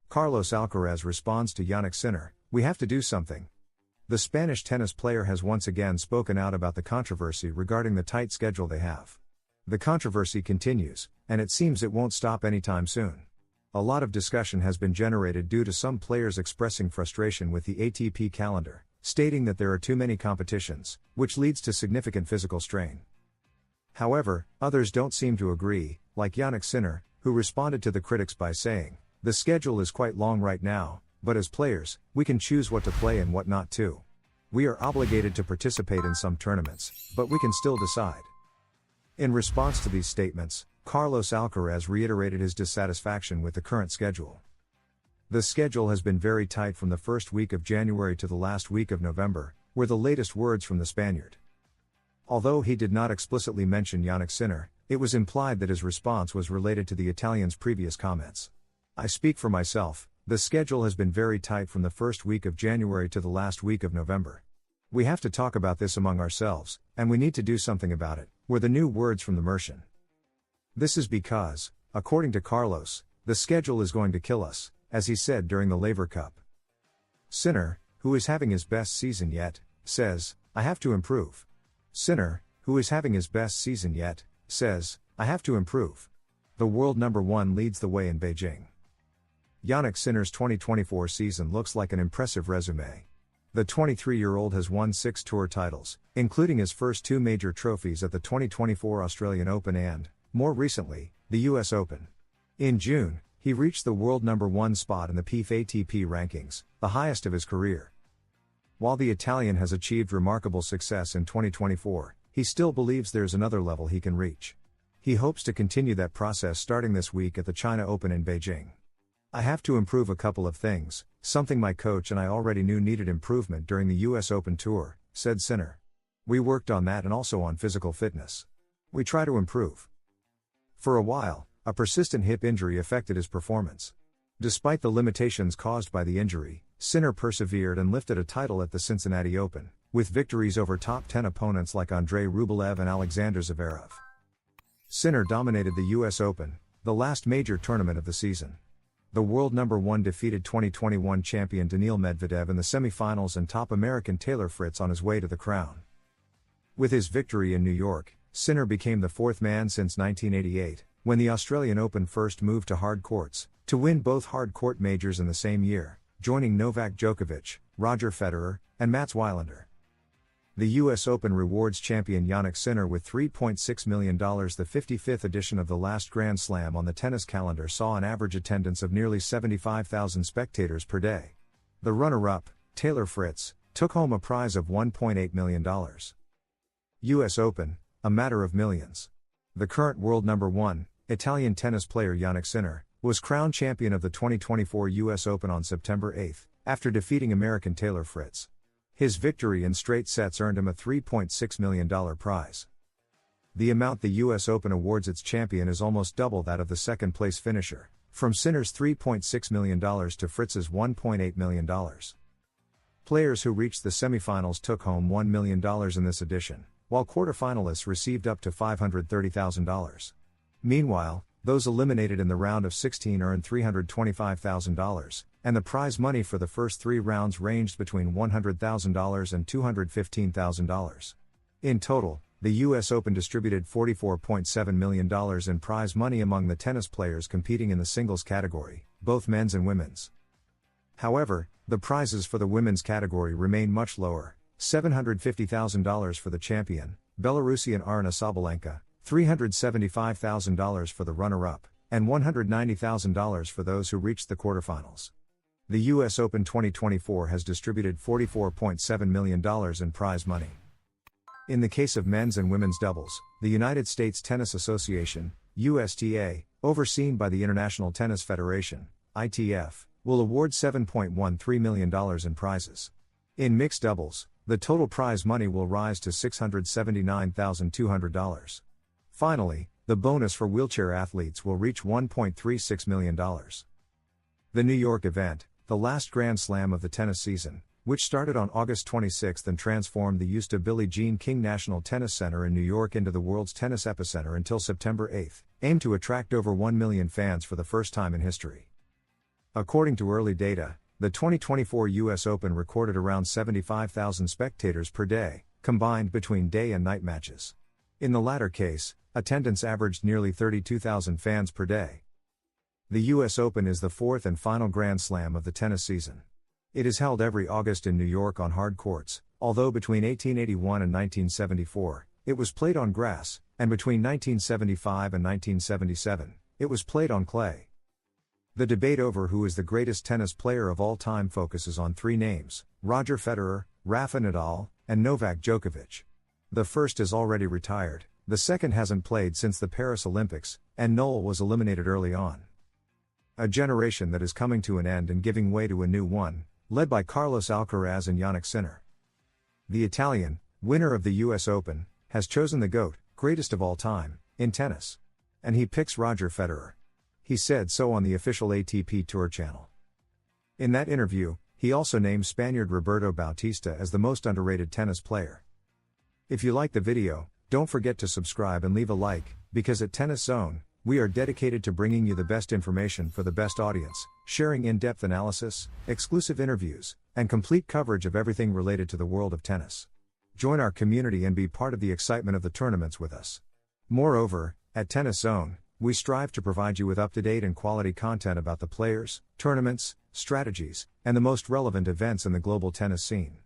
Carlos Alcaraz responds to Jannik Sinner, "We have to do something." The Spanish tennis player has once again spoken out about the controversy regarding the tight schedule they have. The controversy continues, and it seems it won't stop anytime soon. A lot of discussion has been generated due to some players expressing frustration with the ATP calendar, stating that there are too many competitions, which leads to significant physical strain. However, others don't seem to agree, like Jannik Sinner, who responded to the critics by saying, "The schedule is quite long right now, but as players, we can choose what to play and what not to. We are obligated to participate in some tournaments, but we can still decide." In response to these statements, Carlos Alcaraz reiterated his dissatisfaction with the current schedule. "The schedule has been very tight from the first week of January to the last week of November," were the latest words from the Spaniard. Although he did not explicitly mention Jannik Sinner, it was implied that his response was related to the Italian's previous comments. "I speak for myself, the schedule has been very tight from the first week of January to the last week of November. We have to talk about this among ourselves, and we need to do something about it," were the new words from the Mercian. This is because, according to Carlos, the schedule is going to kill us, as he said during the Laver Cup. Sinner, who is having his best season yet, says, "I have to improve." Sinner, who is having his best season yet, says, "I have to improve." The world number one leads the way in Beijing. Jannik Sinner's 2024 season looks like an impressive resume. The 23-year-old has won 6 tour titles, including his first 2 major trophies at the 2024 Australian Open and, more recently, the US Open. In June, he reached the world number 1 spot in the PIF ATP rankings, the highest of his career. While the Italian has achieved remarkable success in 2024, he still believes there's another level he can reach. He hopes to continue that process starting this week at the China Open in Beijing. "I have to improve a couple of things, something my coach and I already knew needed improvement during the US Open Tour," said Sinner. "We worked on that and also on physical fitness. We try to improve." For a while, a persistent hip injury affected his performance. Despite the limitations caused by the injury, Sinner persevered and lifted a title at the Cincinnati Open, with victories over top 10 opponents like Andrei Rublev and Alexander Zverev. Sinner dominated the US Open, the last major tournament of the season. The world number 1 defeated 2021 champion Daniil Medvedev in the semifinals and top American Taylor Fritz on his way to the crown. With his victory in New York, Sinner became the 4th man since 1988, when the Australian Open first moved to hard courts, to win both hard court majors in the same year, joining Novak Djokovic, Roger Federer, and Mats Wilander. The US Open rewards champion Jannik Sinner with $3.6 million. The 55th edition of the last Grand Slam on the tennis calendar saw an average attendance of nearly 75,000 spectators per day. The runner-up, Taylor Fritz, took home a prize of $1.8 million. US Open, a matter of millions. The current world number 1, Italian tennis player Jannik Sinner, was crowned champion of the 2024 US Open on September 8, after defeating American Taylor Fritz. His victory in straight sets earned him a $3.6 million prize. The amount the US Open awards its champion is almost double that of the second-place finisher, from Sinner's $3.6 million to Fritz's $1.8 million. Players who reached the semifinals took home $1 million in this edition, while quarterfinalists received up to $530,000. Meanwhile, those eliminated in the round of 16 earned $325,000, and the prize money for the first 3 rounds ranged between $100,000 and $215,000. In total, the US Open distributed $44.7 million in prize money among the tennis players competing in the singles category, both men's and women's. However, the prizes for the women's category remain much lower: $750,000 for the champion, Belarusian Aryna Sabalenka, $375,000 for the runner-up, and $190,000 for those who reached the quarterfinals. The US Open 2024 has distributed $44.7 million in prize money. In the case of men's and women's doubles, the United States Tennis Association, USTA, overseen by the International Tennis Federation, ITF, will award $7.13 million in prizes. In mixed doubles, the total prize money will rise to $679,200. Finally, the bonus for wheelchair athletes will reach $1.36 million. The New York event, the last Grand Slam of the tennis season, which started on August 26 and transformed the used to Billie Jean King National Tennis Center in New York into the world's tennis epicenter until September 8, aimed to attract over 1 million fans for the first time in history. According to early data, the 2024 US Open recorded around 75,000 spectators per day, combined between day and night matches. In the latter case, attendance averaged nearly 32,000 fans per day. The US Open is the fourth and final Grand Slam of the tennis season. It is held every August in New York on hard courts, although between 1881 and 1974, it was played on grass, and between 1975 and 1977, it was played on clay. The debate over who is the greatest tennis player of all time focuses on three names: Roger Federer, Rafa Nadal, and Novak Djokovic. The first is already retired, the second hasn't played since the Paris Olympics, and Noel was eliminated early on. A generation that is coming to an end and giving way to a new one, led by Carlos Alcaraz and Jannik Sinner. The Italian, winner of the US Open, has chosen the GOAT, greatest of all time, in tennis. And he picks Roger Federer. He said so on the official ATP Tour channel. In that interview, he also named Spaniard Roberto Bautista as the most underrated tennis player. If you like the video, don't forget to subscribe and leave a like, because at Tennis Zone, we are dedicated to bringing you the best information for the best audience, sharing in-depth analysis, exclusive interviews, and complete coverage of everything related to the world of tennis. Join our community and be part of the excitement of the tournaments with us. Moreover, at Tennis Zone, we strive to provide you with up-to-date and quality content about the players, tournaments, strategies, and the most relevant events in the global tennis scene.